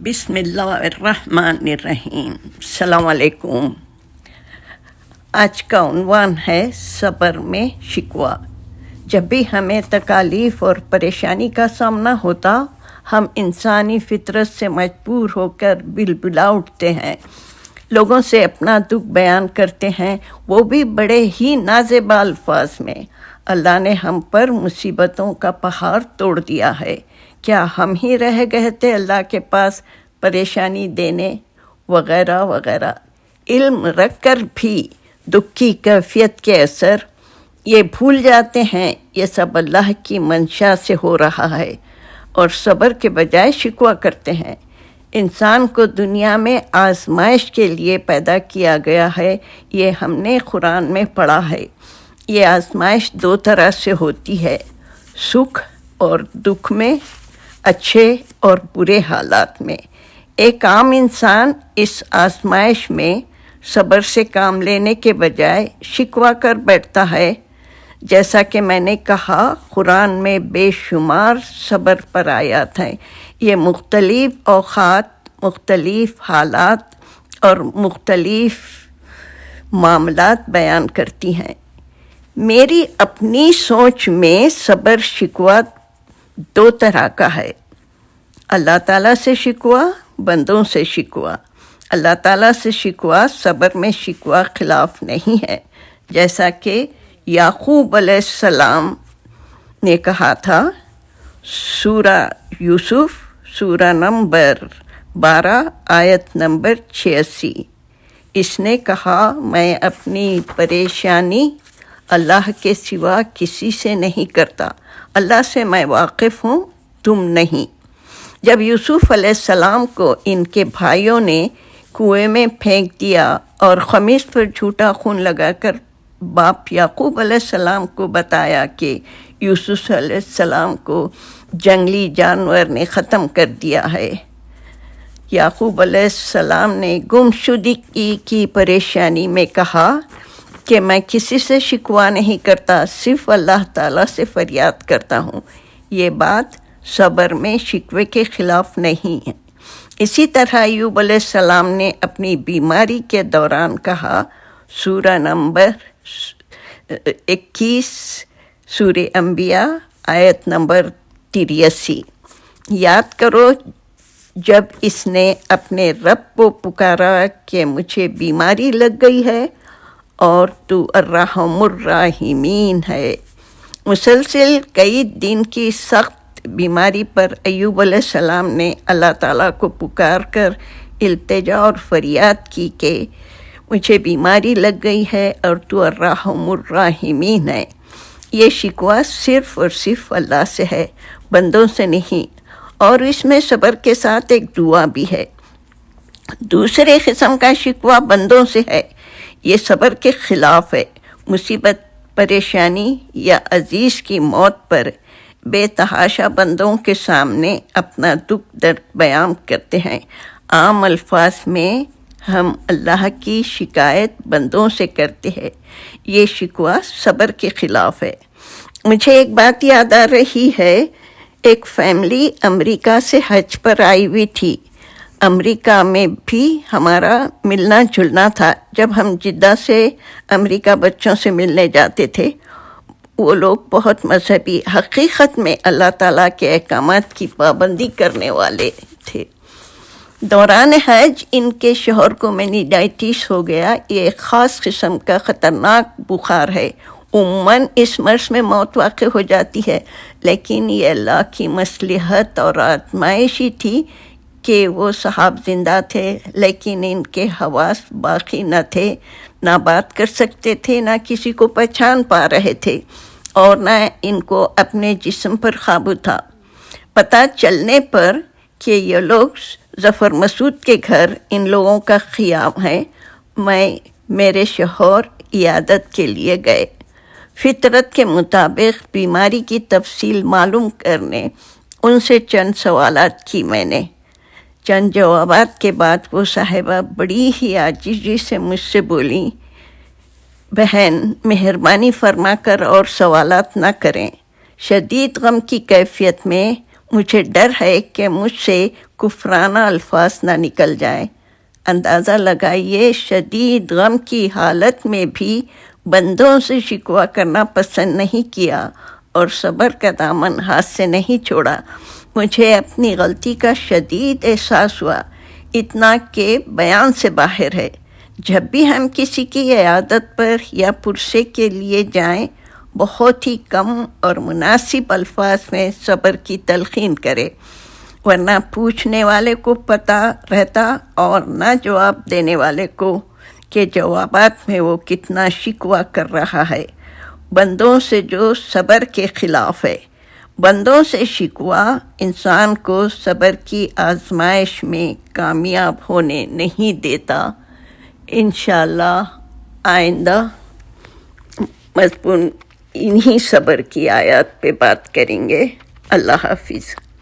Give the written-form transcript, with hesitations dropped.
بسم اللہ الرحمن الرحیم۔ السلام علیکم۔ آج کا عنوان ہے صبر میں شکوہ۔ جب بھی ہمیں تکالیف اور پریشانی کا سامنا ہوتا، ہم انسانی فطرت سے مجبور ہو کر بلبلا اٹھتے ہیں، لوگوں سے اپنا دکھ بیان کرتے ہیں، وہ بھی بڑے ہی نازیبا الفاظ میں۔ اللہ نے ہم پر مصیبتوں کا پہاڑ توڑ دیا ہے، کیا ہم ہی رہ گئے تھے اللہ کے پاس پریشانی دینے وغیرہ وغیرہ۔ علم رکھ کر بھی دکھ کی کیفیت کے اثر یہ بھول جاتے ہیں یہ سب اللہ کی منشا سے ہو رہا ہے، اور صبر کے بجائے شکوہ کرتے ہیں۔ انسان کو دنیا میں آزمائش کے لیے پیدا کیا گیا ہے، یہ ہم نے قرآن میں پڑھا ہے۔ یہ آزمائش دو طرح سے ہوتی ہے، سکھ اور دکھ میں، اچھے اور برے حالات میں۔ ایک عام انسان اس آزمائش میں صبر سے کام لینے کے بجائے شکوہ کر بیٹھتا ہے۔ جیسا کہ میں نے کہا، قرآن میں بے شمار صبر پر آیات ہیں۔ یہ مختلف اوقات، مختلف حالات اور مختلف معاملات بیان کرتی ہیں۔ میری اپنی سوچ میں صبر شکوہ دو طرح کا ہے، اللہ تعالیٰ سے شکوہ، بندوں سے شکوہ۔ اللہ تعالیٰ سے شکوہ صبر میں شکوہ خلاف نہیں ہے، جیسا کہ یعقوب علیہ السلام نے کہا تھا، سورہ یوسف سورہ نمبر 12 آیت نمبر 86۔ اس نے کہا، میں اپنی پریشانی اللہ کے سوا کسی سے نہیں کرتا، اللہ سے میں واقف ہوں، تم نہیں۔ جب یوسف علیہ السلام کو ان کے بھائیوں نے کنویں میں پھینک دیا اور قمیص پر جھوٹا خون لگا کر باپ یعقوب علیہ السلام کو بتایا کہ یوسف علیہ السلام کو جنگلی جانور نے ختم کر دیا ہے، یعقوب علیہ السلام نے گمشدگی کی پریشانی میں کہا کہ میں کسی سے شکوہ نہیں کرتا، صرف اللہ تعالیٰ سے فریاد کرتا ہوں۔ یہ بات صبر میں شکوے کے خلاف نہیں ہے۔ اسی طرح ایوب علیہ السلام نے اپنی بیماری کے دوران کہا، سورہ نمبر 21 سورہ انبیاء آیت نمبر 83۔ یاد کرو جب اس نے اپنے رب کو پکارا کہ مجھے بیماری لگ گئی ہے اور تو الرحم الراحمین ہے۔ مسلسل کئی دن کی سخت بیماری پر ایوب علیہ السلام نے اللہ تعالیٰ کو پکار کر التجا اور فریاد کی کہ مجھے بیماری لگ گئی ہے اور تو الرحم الراحمین ہے۔ یہ شکوہ صرف اور صرف اللہ سے ہے، بندوں سے نہیں، اور اس میں صبر کے ساتھ ایک دعا بھی ہے۔ دوسرے قسم کا شکوہ بندوں سے ہے، یہ صبر کے خلاف ہے۔ مصیبت، پریشانی یا عزیز کی موت پر بے تحاشا بندوں کے سامنے اپنا دکھ درد بیان کرتے ہیں۔ عام الفاظ میں ہم اللہ کی شکایت بندوں سے کرتے ہیں، یہ شکوہ صبر کے خلاف ہے۔ مجھے ایک بات یاد آ رہی ہے، ایک فیملی امریکہ سے حج پر آئی ہوئی تھی۔ امریکہ میں بھی ہمارا ملنا جلنا تھا۔ جب ہم جدہ سے امریکہ بچوں سے ملنے جاتے تھے، وہ لوگ بہت مذہبی، حقیقت میں اللہ تعالیٰ کے احکامات کی پابندی کرنے والے تھے۔ دوران حج ان کے شوہر کو مینیجائٹس ہو گیا۔ یہ ایک خاص قسم کا خطرناک بخار ہے، عموماً اس مرض میں موت واقع ہو جاتی ہے، لیکن یہ اللہ کی مصلحت اور آزمائش ہی تھی کہ وہ صاحب زندہ تھے، لیکن ان کے حواس باقی نہ تھے، نہ بات کر سکتے تھے، نہ کسی کو پہچان پا رہے تھے، اور نہ ان کو اپنے جسم پر قابو تھا۔ پتہ چلنے پر کہ یہ لوگ ظفر مسعود کے گھر ان لوگوں کا قیام ہے، میرے شوہر عیادت کے لیے گئے۔ فطرت کے مطابق بیماری کی تفصیل معلوم کرنے ان سے چند سوالات کی میں نے۔ چند جوابات کے بعد وہ صاحبہ بڑی ہی عاجزی سے مجھ سے بولیں، بہن مہربانی فرما کر اور سوالات نہ کریں، شدید غم کی کیفیت میں مجھے ڈر ہے کہ مجھ سے کفرانہ الفاظ نہ نکل جائیں۔ اندازہ لگائیے، شدید غم کی حالت میں بھی بندوں سے شکوہ کرنا پسند نہیں کیا اور صبر کا دامن ہاتھ سے نہیں چھوڑا۔ مجھے اپنی غلطی کا شدید احساس ہوا، اتنا کہ بیان سے باہر ہے۔ جب بھی ہم کسی کی عیادت پر یا پرسے کے لیے جائیں، بہت ہی کم اور مناسب الفاظ میں صبر کی تلقین کرے، ورنہ پوچھنے والے کو پتہ رہتا اور نہ جواب دینے والے کو کہ جوابات میں وہ کتنا شکوہ کر رہا ہے۔ بندوں سے جو صبر کے خلاف ہے، بندوں سے شکوہ انسان کو صبر کی آزمائش میں کامیاب ہونے نہیں دیتا۔ انشاءاللہ آئندہ مضمون انہی صبر کی آیات پہ بات کریں گے۔ اللہ حافظ۔